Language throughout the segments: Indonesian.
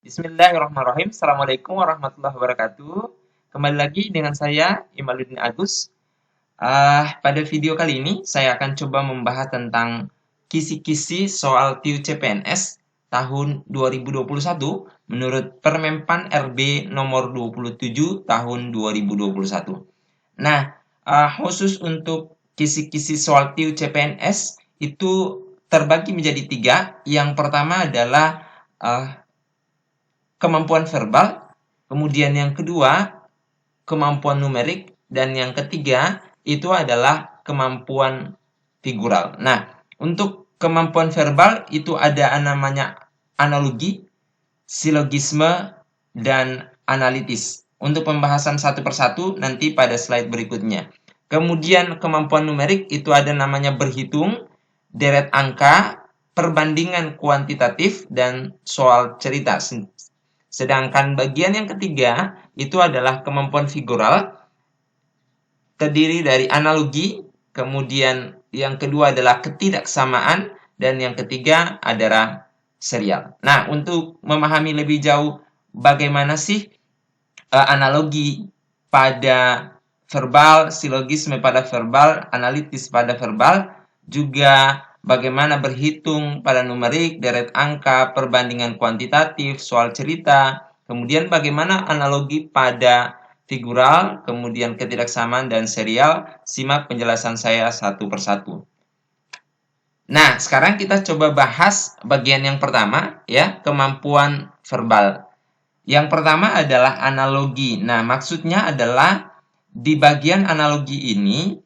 Bismillahirrahmanirrahim. Assalamualaikum warahmatullahi wabarakatuh. Kembali lagi dengan saya, Imaluddin Agus. Pada video kali ini, saya akan coba membahas tentang kisi-kisi soal TIU CPNS tahun 2021 menurut Permenpan RB nomor 27 tahun 2021. Nah, khusus untuk kisi-kisi soal TIU CPNS itu terbagi menjadi tiga. Yang pertama adalah kemampuan verbal, kemudian yang kedua kemampuan numerik, dan yang ketiga itu adalah kemampuan figural. Nah, untuk kemampuan verbal itu ada namanya analogi, silogisme, dan analitis. Untuk pembahasan satu persatu nanti pada slide berikutnya. Kemudian kemampuan numerik itu ada namanya berhitung, deret angka, perbandingan kuantitatif, dan soal cerita. Sedangkan bagian yang ketiga itu adalah kemampuan figural, terdiri dari analogi, kemudian yang kedua adalah ketidaksamaan, dan yang ketiga adalah serial. Nah, untuk memahami lebih jauh bagaimana sih analogi pada verbal, silogisme pada verbal, analitis pada verbal, juga bagaimana berhitung pada numerik, deret angka, perbandingan kuantitatif, soal cerita, kemudian bagaimana analogi pada figural, kemudian ketidaksamaan dan serial. Simak penjelasan saya satu persatu. Nah, sekarang kita coba bahas bagian yang pertama, ya, kemampuan verbal. Yang pertama adalah analogi. Nah, maksudnya adalah di bagian analogi ini,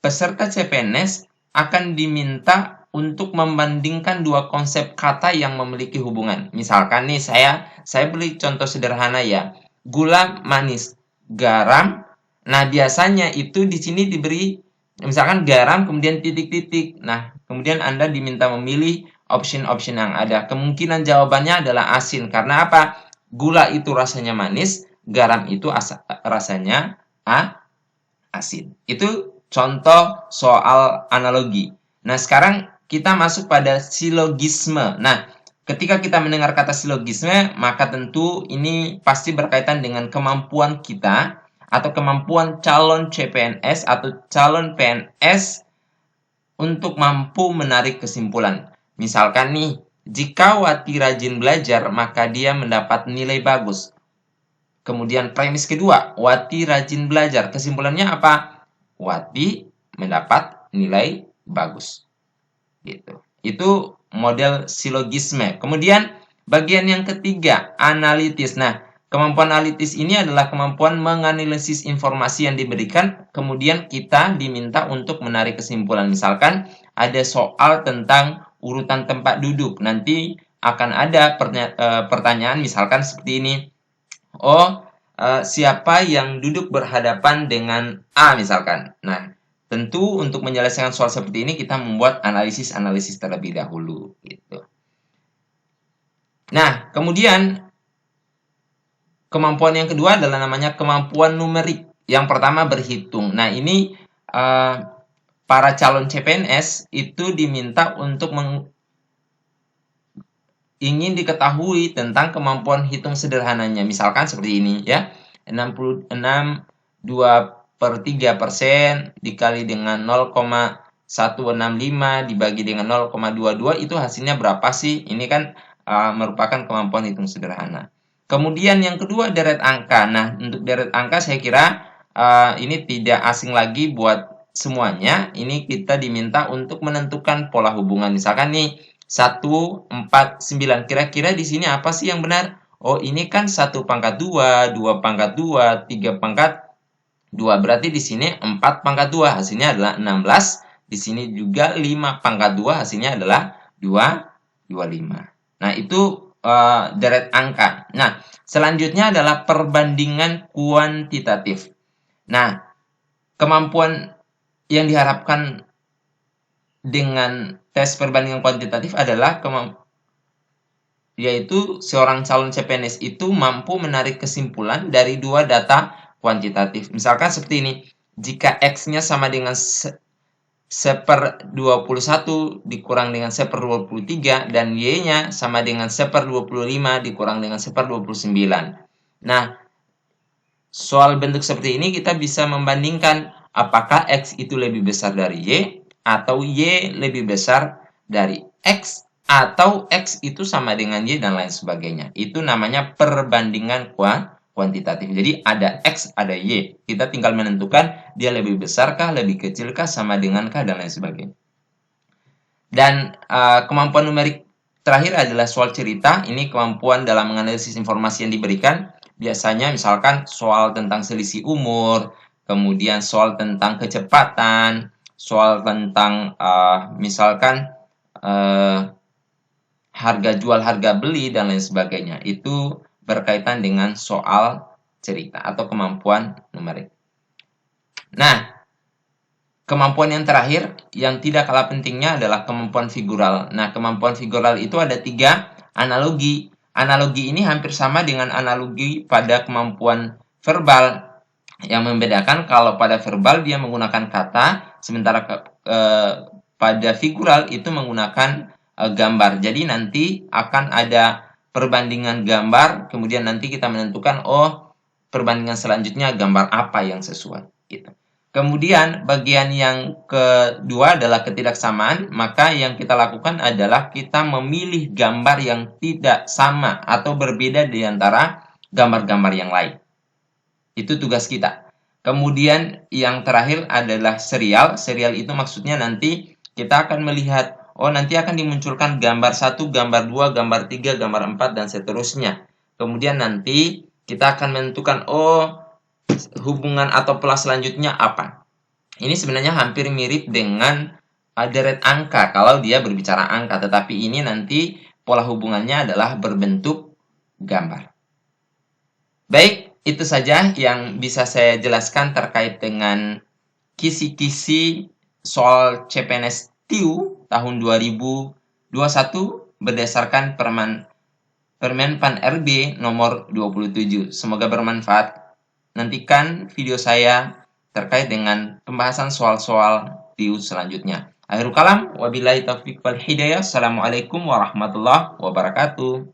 peserta CPNS akan diminta untuk membandingkan dua konsep kata yang memiliki hubungan. Misalkan nih, saya beri contoh sederhana ya. Gula manis, garam. Nah, biasanya itu di sini diberi misalkan garam kemudian titik-titik. Nah, kemudian Anda diminta memilih option-option yang ada. Kemungkinan jawabannya adalah asin. Karena apa? Gula itu rasanya manis, garam itu rasanya asin. Itu contoh soal analogi. Nah, sekarang kita masuk pada silogisme. Nah, ketika kita mendengar kata silogisme, maka tentu ini pasti berkaitan dengan kemampuan kita atau kemampuan calon CPNS atau calon PNS untuk mampu menarik kesimpulan. Misalkan nih, jika Wati rajin belajar, maka dia mendapat nilai bagus. Kemudian premis kedua, Wati rajin belajar. Kesimpulannya apa? Wati mendapat nilai bagus. Gitu. Itu model silogisme. Kemudian bagian yang ketiga, analitis. Nah, kemampuan analitis ini adalah kemampuan menganalisis informasi yang diberikan, kemudian kita diminta untuk menarik kesimpulan. Misalkan ada soal tentang urutan tempat duduk. Nanti akan ada pertanyaan misalkan seperti ini. Siapa yang duduk berhadapan dengan A misalkan. Nah, tentu untuk menyelesaikan soal seperti ini kita membuat analisis-analisis terlebih dahulu gitu. Nah, kemudian kemampuan yang kedua adalah namanya kemampuan numerik. Yang pertama berhitung. Nah, ini para calon CPNS itu diminta untuk ingin diketahui tentang kemampuan hitung sederhananya. Misalkan seperti ini ya. 2/3% dikali dengan 0,165 dibagi dengan 0,22 itu hasilnya berapa sih? Ini kan merupakan kemampuan hitung sederhana. Kemudian yang kedua deret angka. Nah, untuk deret angka saya kira ini tidak asing lagi buat semuanya. Ini kita diminta untuk menentukan pola hubungan. Misalkan nih 1, 4, 9. Kira-kira di sini apa sih yang benar? Oh, ini kan 1 pangkat 2, 2 pangkat 2, 3 pangkat 2. Berarti di sini 4 pangkat 2 hasilnya adalah 16. Di sini juga 5 pangkat 2 hasilnya adalah 25. Nah, itu deret angka. Nah, selanjutnya adalah perbandingan kuantitatif. Nah, kemampuan yang diharapkan dengan tes perbandingan kuantitatif adalah yaitu seorang calon CPNS itu mampu menarik kesimpulan dari dua data kuantitatif. Misalkan seperti ini, jika X-nya sama dengan 1/21 dikurang dengan 1/23 dan Y-nya sama dengan 1/25 dikurang dengan 1/29. Nah, soal bentuk seperti ini kita bisa membandingkan apakah X itu lebih besar dari Y atau Y lebih besar dari X atau X itu sama dengan Y dan lain sebagainya. Itu namanya perbandingan kuantitatif. Jadi ada X, ada Y. Kita tinggal menentukan dia lebih besarkah, lebih kecilkah, sama dengankah, dan lain sebagainya. Dan kemampuan numerik terakhir adalah soal cerita. Ini kemampuan dalam menganalisis informasi yang diberikan. Biasanya misalkan soal tentang selisih umur, kemudian soal tentang kecepatan, soal tentang misalkan harga jual, harga beli, dan lain sebagainya. Itu berkaitan dengan soal cerita atau kemampuan numerik. Nah, kemampuan yang terakhir yang tidak kalah pentingnya adalah kemampuan figural. Nah, kemampuan figural itu ada 3 analogi. Analogi ini hampir sama dengan analogi pada kemampuan verbal. Yang membedakan kalau pada verbal dia menggunakan kata, sementara pada figural itu menggunakan gambar. Jadi nanti akan ada perbandingan gambar, kemudian nanti kita menentukan, oh, perbandingan selanjutnya gambar apa yang sesuai. Gitu. Kemudian bagian yang kedua adalah ketidaksamaan, maka yang kita lakukan adalah kita memilih gambar yang tidak sama atau berbeda di antara gambar-gambar yang lain. Itu tugas kita. Kemudian yang terakhir adalah serial. Serial itu maksudnya nanti kita akan melihat, oh nanti akan dimunculkan gambar 1, gambar 2, gambar 3, gambar 4, dan seterusnya. Kemudian nanti kita akan menentukan, oh hubungan atau pola selanjutnya apa. Ini sebenarnya hampir mirip dengan deret angka kalau dia berbicara angka, tetapi ini nanti pola hubungannya adalah berbentuk gambar. Baik, itu saja yang bisa saya jelaskan terkait dengan kisi-kisi soal CPNS TIU tahun 2021 berdasarkan Permen Pan RB nomor 27. Semoga bermanfaat. Nantikan video saya terkait dengan pembahasan soal-soal TIU selanjutnya. Akhirul kalam, wabillahi taufiq wal hidayah. Assalamualaikum warahmatullahi wabarakatuh.